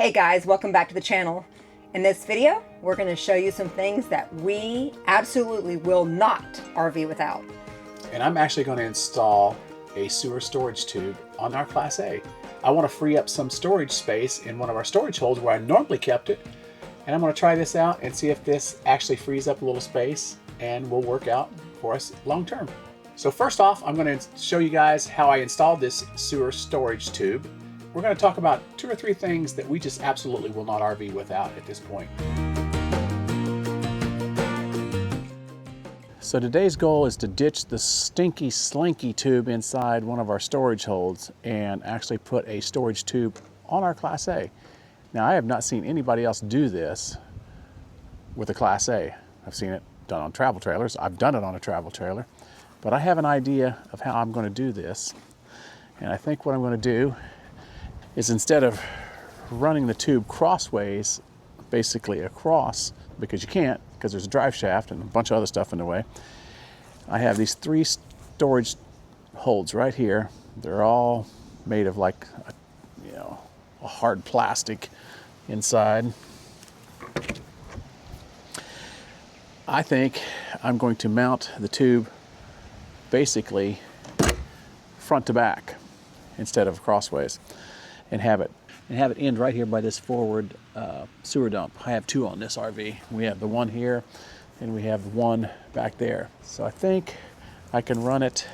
Hey guys, welcome back to the channel. In this video, we're going to show you some things that we absolutely will not RV without. And I'm actually going to install a sewer storage tube on our Class A. I want to free up some storage space in one of our storage holes where I normally kept it. And I'm going to try this out and see if this actually frees up a little space and will work out for us long term. So first off, I'm going to show you guys how I installed this sewer storage tube. We're going to talk about 2 or 3 things that we just absolutely will not RV without at this point. So today's goal is to ditch the stinky slinky tube inside one of our storage holes and actually put a storage tube on our Class A. Now I have not seen anybody else do this with a Class A. I've seen it done on travel trailers. I've done it on a travel trailer, but I have an idea of how I'm going to do this. And I think what I'm going to do is, instead of running the tube crossways, basically across, because you can't, because there's a drive shaft and a bunch of other stuff in the way, I have these 3 storage holes right here. They're all made of like a hard plastic inside. I think I'm going to mount the tube basically front to back instead of crossways, and have it end right here by this forward sewer dump. I have 2 on this RV. We have the one here and we have one back there. So I think I can run it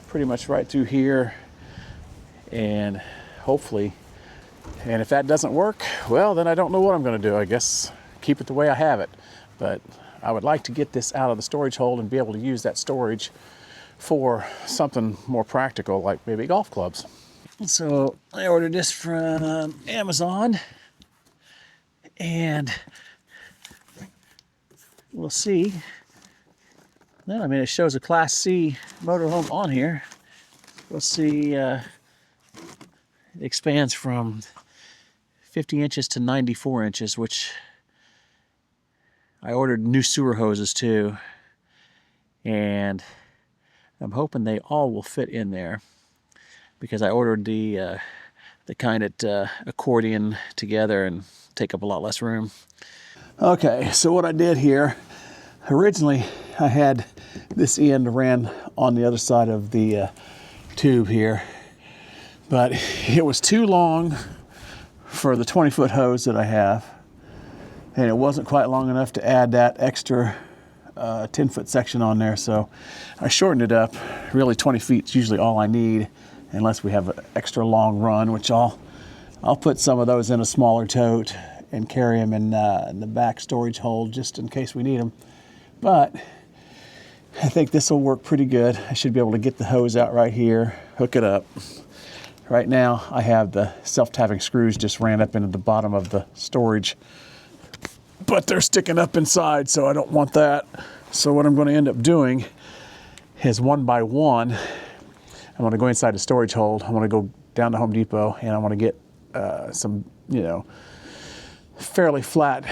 pretty much right through here, and hopefully, and if that doesn't work, well, then I don't know what I'm going to do. I guess keep it the way I have it. But I would like to get this out of the storage hole and be able to use that storage for something more practical, like maybe golf clubs. So I ordered this from Amazon, and we'll see. No, I mean, it shows a Class C motorhome on here. We'll see. It expands from 50 inches to 94 inches, which I ordered new sewer hoses too, and I'm hoping they all will fit in there, because I ordered the kind that accordion together and take up a lot less room. Okay, so what I did here, originally I had this end ran on the other side of the tube here, but it was too long for the 20-foot hose that I have, and it wasn't quite long enough to add that extra 10-foot section on there, so I shortened it up. Really, 20 feet is usually all I need, unless we have an extra long run, which I'll put some of those in a smaller tote and carry them in the back storage hole just in case we need them. But I think this will work pretty good. I should be able to get the hose out right here, hook it up. Right now I have the self-tapping screws just ran up into the bottom of the storage, but they're sticking up inside, so I don't want that. So what I'm going to end up doing is, one by one, I'm going to go inside the storage hole. I'm going to go down to Home Depot, and I want to get some, fairly flat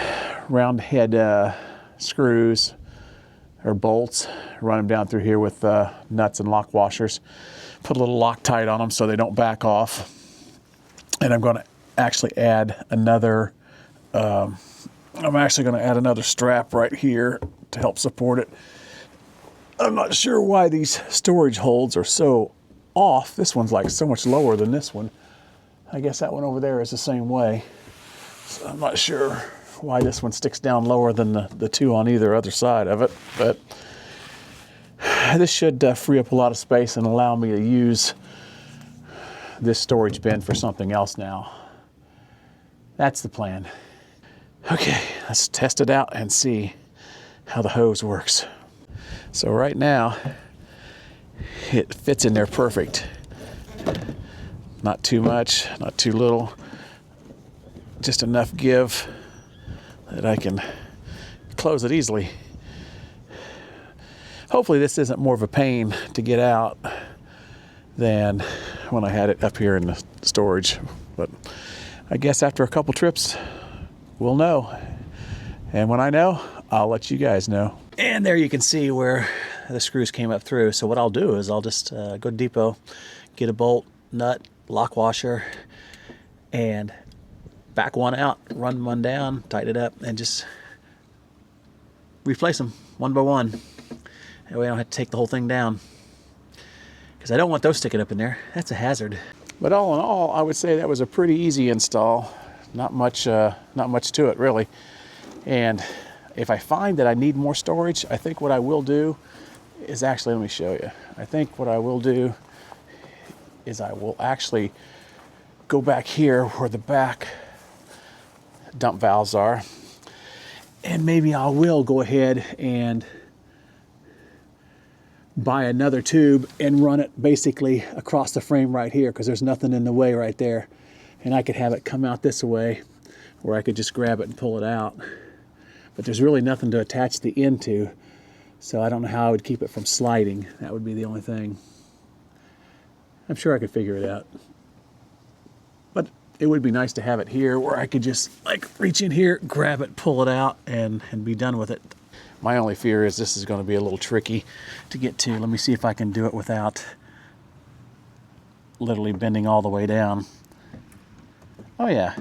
round head screws or bolts, run them down through here with nuts and lock washers, put a little Loctite on them so they don't back off. And I'm going to actually add another strap right here to help support it. I'm not sure why these storage holes are so off. This one's like so much lower than this one. I guess that one over there is the same way. So I'm not sure why this one sticks down lower than the 2 on either other side of it. But this should free up a lot of space and allow me to use this storage bin for something else now. That's the plan. Okay, let's test it out and see how the hose works. So right now, it fits in there perfect. Not too much, not too little. Just enough give that I can close it easily. Hopefully this isn't more of a pain to get out than when I had it up here in the storage. But I guess after a couple trips, we'll know. And when I know, I'll let you guys know. And there you can see where the screws came up through. So what I'll do is I'll just go to Depot, get a bolt, nut, lock washer, and back one out, run one down, tighten it up, and just replace them one by one. That way I don't have to take the whole thing down, because I don't want those sticking up in there. That's a hazard. But all in all, I would say that was a pretty easy install. Not much to it really. And if I find that I need more storage, I think what I will do is actually, let me show you. I think what I will do is I will actually go back here where the back dump valves are, and maybe I will go ahead and buy another tube and run it basically across the frame right here, because there's nothing in the way right there. And I could have it come out this way, or I could just grab it and pull it out. But there's really nothing to attach the end to, so I don't know how I would keep it from sliding. That would be the only thing. I'm sure I could figure it out. But it would be nice to have it here where I could just like reach in here, grab it, pull it out, and be done with it. My only fear is this is going to be a little tricky to get to. Let me see if I can do it without literally bending all the way down. Oh yeah.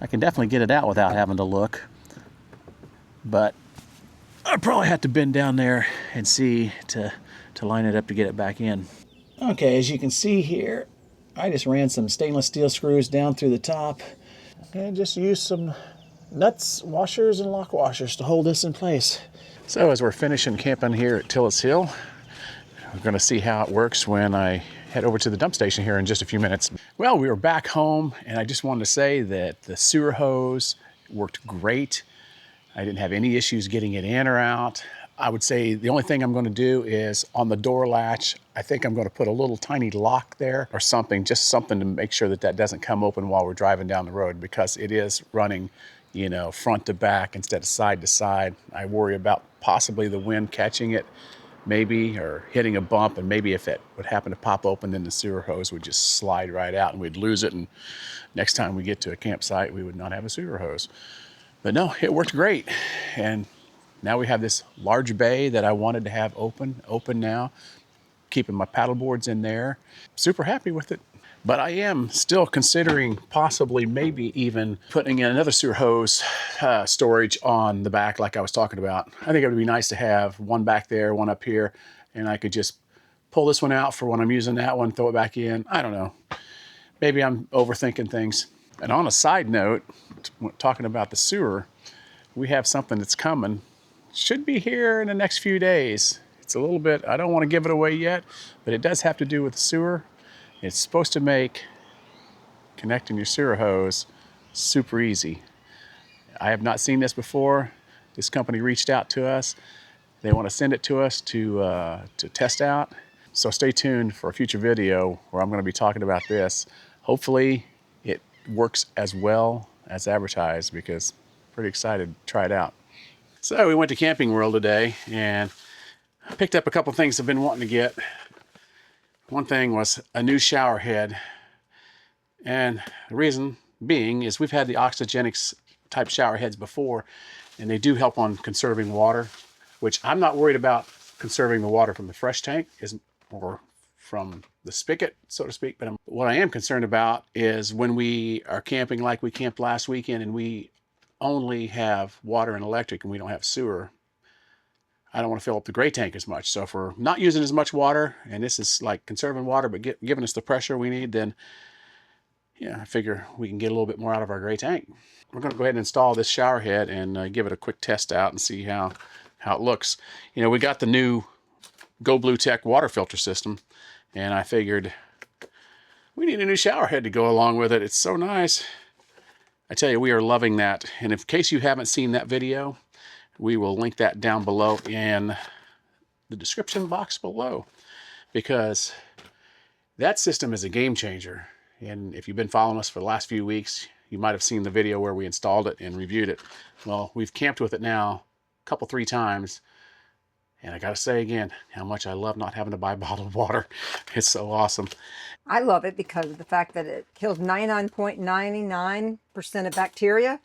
I can definitely get it out without having to look. But I probably have to bend down there and see to line it up to get it back in. Okay, as you can see here, I just ran some stainless steel screws down through the top and just used some nuts, washers, and lock washers to hold this in place. So as we're finishing camping here at Tillis Hill, we're going to see how it works when I head over to the dump station here in just a few minutes. Well, we were back home, and I just wanted to say that the sewer hose worked great. I didn't have any issues getting it in or out. I would say the only thing I'm going to do is on the door latch, I think I'm going to put a little tiny lock there or something, just something to make sure that that doesn't come open while we're driving down the road, because it is running, you know, front to back instead of side to side. I worry about possibly the wind catching it, maybe, or hitting a bump, and maybe if it would happen to pop open, then the sewer hose would just slide right out and we'd lose it, and next time we get to a campsite, we would not have a sewer hose. But no, it worked great. And now we have this large bay that I wanted to have open now, keeping my paddle boards in there. Super happy with it. But I am still considering possibly maybe even putting in another sewer hose storage on the back like I was talking about. I think it would be nice to have one back there, one up here, and I could just pull this one out for when I'm using that one, throw it back in. I don't know. Maybe I'm overthinking things. And on a side note, talking about the sewer, we have something that's coming. Should be here in the next few days. It's a little bit, I don't want to give it away yet, but it does have to do with the sewer. It's supposed to make connecting your sewer hose super easy. I have not seen this before. This company reached out to us. They want to send it to us to test out. So stay tuned for a future video where I'm going to be talking about this. Hopefully it works as well as advertised, because I'm pretty excited to try it out. So we went to Camping World today and I picked up a couple things I've been wanting to get. One thing was a new shower head. And the reason being is we've had the OXYGENICS type shower heads before, and they do help on conserving water, which I'm not worried about conserving the water from the fresh tank or from the spigot, so to speak. But what I am concerned about is when we are camping like we camped last weekend and we only have water and electric and we don't have sewer, I don't want to fill up the gray tank as much. So if we're not using as much water, and this is like conserving water but giving us the pressure we need, then yeah, I figure we can get a little bit more out of our gray tank. We're going to go ahead and install this shower head and give it a quick test out and see how it looks. You know, we got the new GoBluTech water filter system, and I figured we need a new shower head to go along with it. It's so nice. I tell you, we are loving that. And in case you haven't seen that video, we will link that down below in the description box below, because that system is a game changer. And if you've been following us for the last few weeks, you might have seen the video where we installed it and reviewed it. Well, we've camped with it now a couple, 3 times. And I got to say again, how much I love not having to buy bottled water. It's so awesome. I love it because of the fact that it kills 99.99% of bacteria,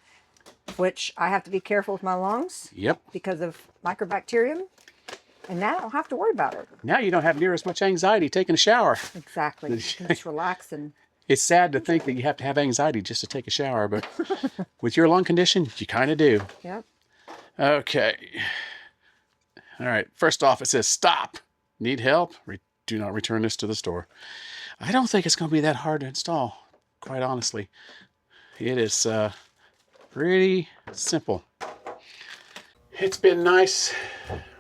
which I have to be careful with my lungs. Yep. Because of microbacterium. And now I don't have to worry about it. Now you don't have near as much anxiety taking a shower. Exactly. You can just relax and It's sad to think that you have to have anxiety just to take a shower, but with your lung condition, you kind of do. Yep. Okay. All right. First off, it says stop. Need help? Do not return this to the store. I don't think it's going to be that hard to install, quite honestly. It is pretty simple. It's been nice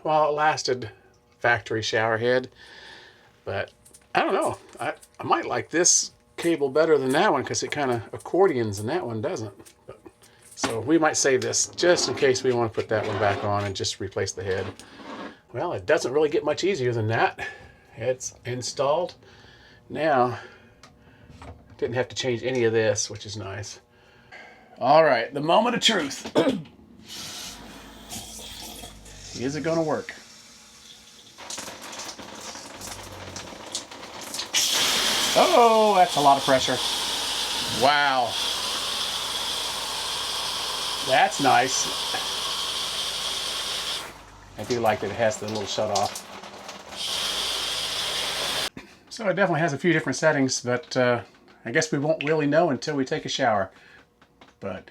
while it lasted, factory shower head, but I don't know. I might like this cable better than that one because it kind of accordions and that one doesn't. So we might save this just in case we want to put that one back on and just replace the head. Well, it doesn't really get much easier than that. It's installed. Now, didn't have to change any of this, which is nice. All right, the moment of truth. Is it gonna work? Oh, that's a lot of pressure. Wow. That's nice. I do like that it has the little shut off. So it definitely has a few different settings, but I guess we won't really know until we take a shower. But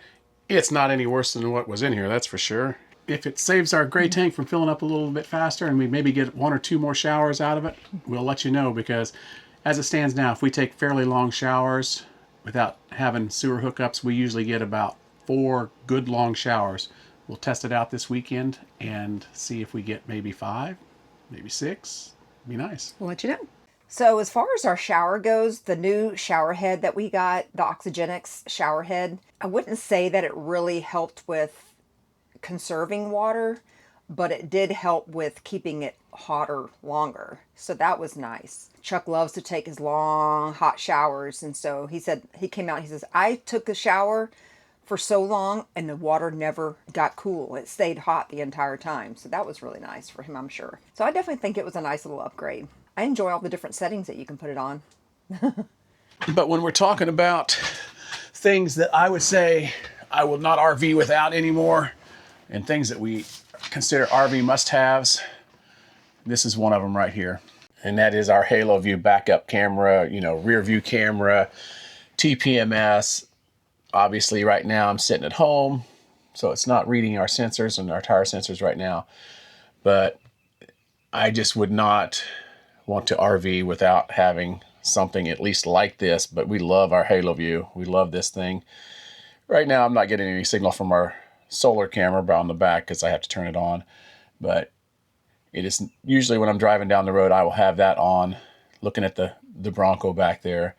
it's not any worse than what was in here, that's for sure. If it saves our gray tank from filling up a little bit faster and we maybe get 1 or 2 more showers out of it, we'll let you know, because as it stands now, if we take fairly long showers without having sewer hookups, we usually get about 4 good long showers. We'll test it out this weekend and see if we get maybe 5, maybe 6. Be nice. We'll let you know. So as far as our shower goes, the new shower head that we got, the OXYGENICS shower head, I wouldn't say that it really helped with conserving water, but it did help with keeping it hotter longer. So that was nice. Chuck loves to take his long, hot showers. And so he said, he came out, he says, I took a shower for so long and the water never got cool. It stayed hot the entire time. So that was really nice for him, I'm sure. So I definitely think it was a nice little upgrade. I enjoy all the different settings that you can put it on. But when we're talking about things that I would say I will not RV without anymore, and things that we consider RV must-haves, this is one of them right here. And that is our HaloView backup camera, rear view camera, TPMS. Obviously right now I'm sitting at home, so it's not reading our sensors and our tire sensors right now. But I just would not want to RV without having something at least like this. But we love our HaloView. We love this thing. Right now I'm not getting any signal from our solar camera on the back because I have to turn it on. But it is usually when I'm driving down the road, I will have that on, looking at the Bronco back there.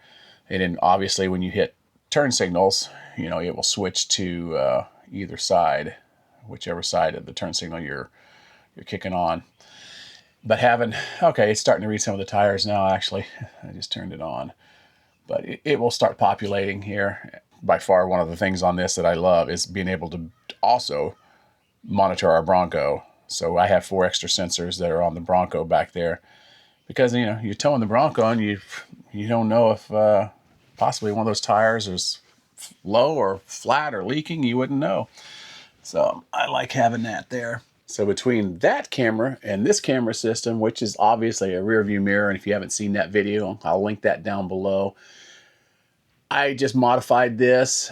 And then obviously when you hit turn signals, it will switch to either side, whichever side of the turn signal you're kicking on. But okay, it's starting to read some of the tires now, actually. I just turned it on. But it will start populating here. By far, one of the things on this that I love is being able to also monitor our Bronco. So I have 4 extra sensors that are on the Bronco back there. Because, you're towing the Bronco and you don't know if possibly one of those tires is low or flat or leaking. You wouldn't know. So I like having that there. So between that camera and this camera system, which is obviously a rear view mirror, and if you haven't seen that video, I'll link that down below. I just modified this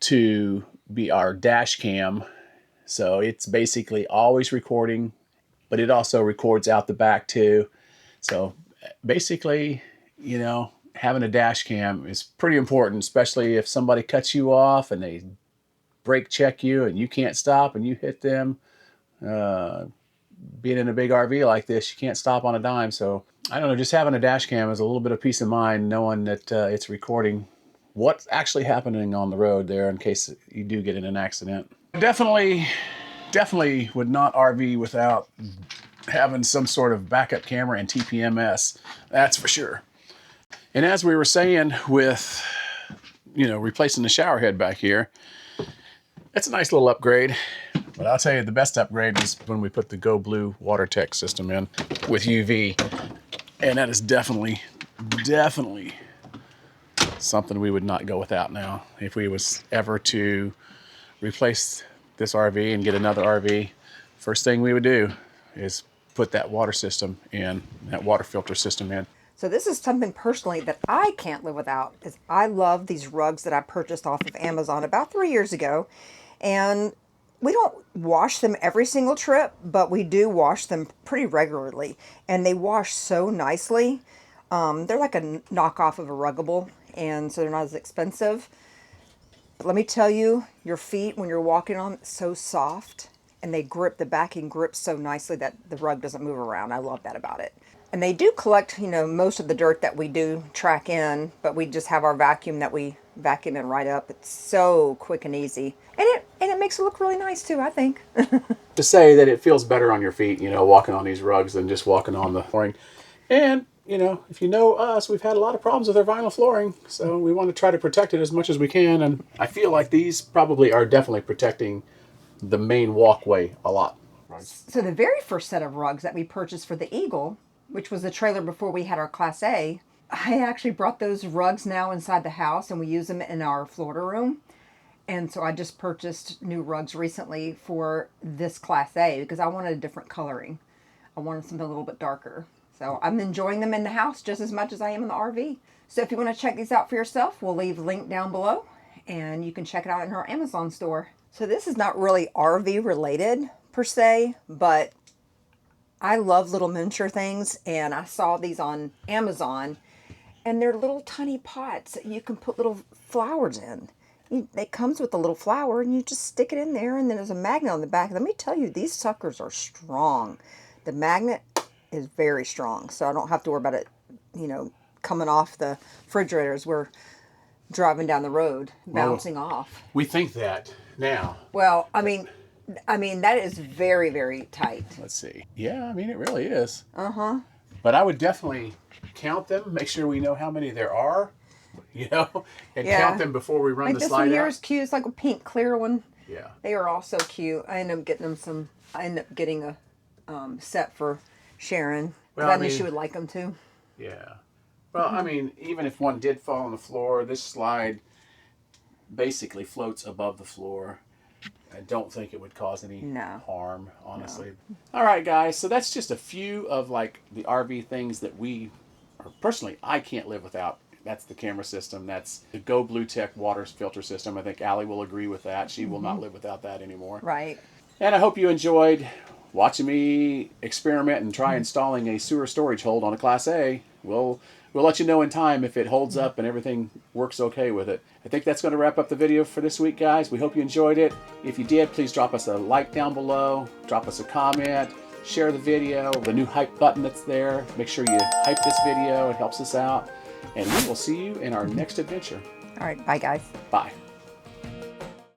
to be our dash cam. So it's basically always recording, but it also records out the back too. So basically, having a dash cam is pretty important, especially if somebody cuts you off and they brake check you and you can't stop and you hit them. Being in a big RV like this, you can't stop on a dime. So I don't know, just having a dash cam is a little bit of peace of mind, knowing that it's recording what's actually happening on the road there in case you do get in an accident. Definitely would not RV without having some sort of backup camera and TPMS. That's for sure. And as we were saying with, replacing the shower head back here, it's a nice little upgrade. But I'll tell you, the best upgrade was when we put the GoBluTech system in with UV. And that is definitely something we would not go without now. If we was ever to replace this RV and get another RV, first thing we would do is put that water system in, that water filter system in. So this is something personally that I can't live without, is I love these rugs that I purchased off of Amazon about 3 years ago. And we don't wash them every single trip, but we do wash them pretty regularly. And they wash so nicely. They're like a knockoff of a Ruggable, and so they're not as expensive. But let me tell you, your feet, when you're walking on, it's so soft. And they grip, the backing grips so nicely that the rug doesn't move around. I love that about it. And they do collect, most of the dirt that we do track in, but we just have our vacuum that we vacuum it right up. It's so quick and easy. And it makes it look really nice too, I think. To say that it feels better on your feet, walking on these rugs than just walking on the flooring. And, if you know us, we've had a lot of problems with our vinyl flooring, so we want to try to protect it as much as we can. And I feel like these probably are definitely protecting the main walkway a lot. So the very first set of rugs that we purchased for the Eagle, which was the trailer before we had our Class A, I actually brought those rugs now inside the house, and we use them in our Florida room. And so I just purchased new rugs recently for this Class A because I wanted a different coloring. I wanted something a little bit darker. So I'm enjoying them in the house just as much as I am in the RV. So if you want to check these out for yourself, we'll leave a link down below, and you can check it out in our Amazon store. So this is not really RV related per se, but I love little miniature things, and I saw these on Amazon, and they're little tiny pots that you can put little flowers in. It comes with a little flower, and you just stick it in there, and then there's a magnet on the back. Let me tell you, these suckers are strong. The magnet is very strong, so I don't have to worry about it, coming off the refrigerator as we're driving down the road, bouncing off. We think that now. Well, I mean, that is very, very tight. Let's see. Yeah, it really is. Uh-huh. But I would definitely count them, make sure we know how many there are, and count them before we run the this slide one here out. is cute. It's like a pink clear one. Yeah. They are all so cute. I ended up getting a set for Sharon. Well, I knew she would like them too. Yeah. Well, even if one did fall on the floor, this slide basically floats above the floor. I don't think it would cause any harm, honestly. No. All right, guys. So that's just a few of the RV things that I can't live without. That's the camera system. That's the GoBluTech water filter system. I think Alli will agree with that. She will not live without that anymore. Right. And I hope you enjoyed watching me experiment and try installing a sewer storage hold on a Class A. We'll let you know in time if it holds up and everything works okay with it. I think that's going to wrap up the video for this week, guys. We hope you enjoyed it. If you did, please drop us a like down below. Drop us a comment. Share the video. The new hype button that's there. Make sure you hype this video. It helps us out. And we will see you in our next adventure. All right. Bye, guys. Bye.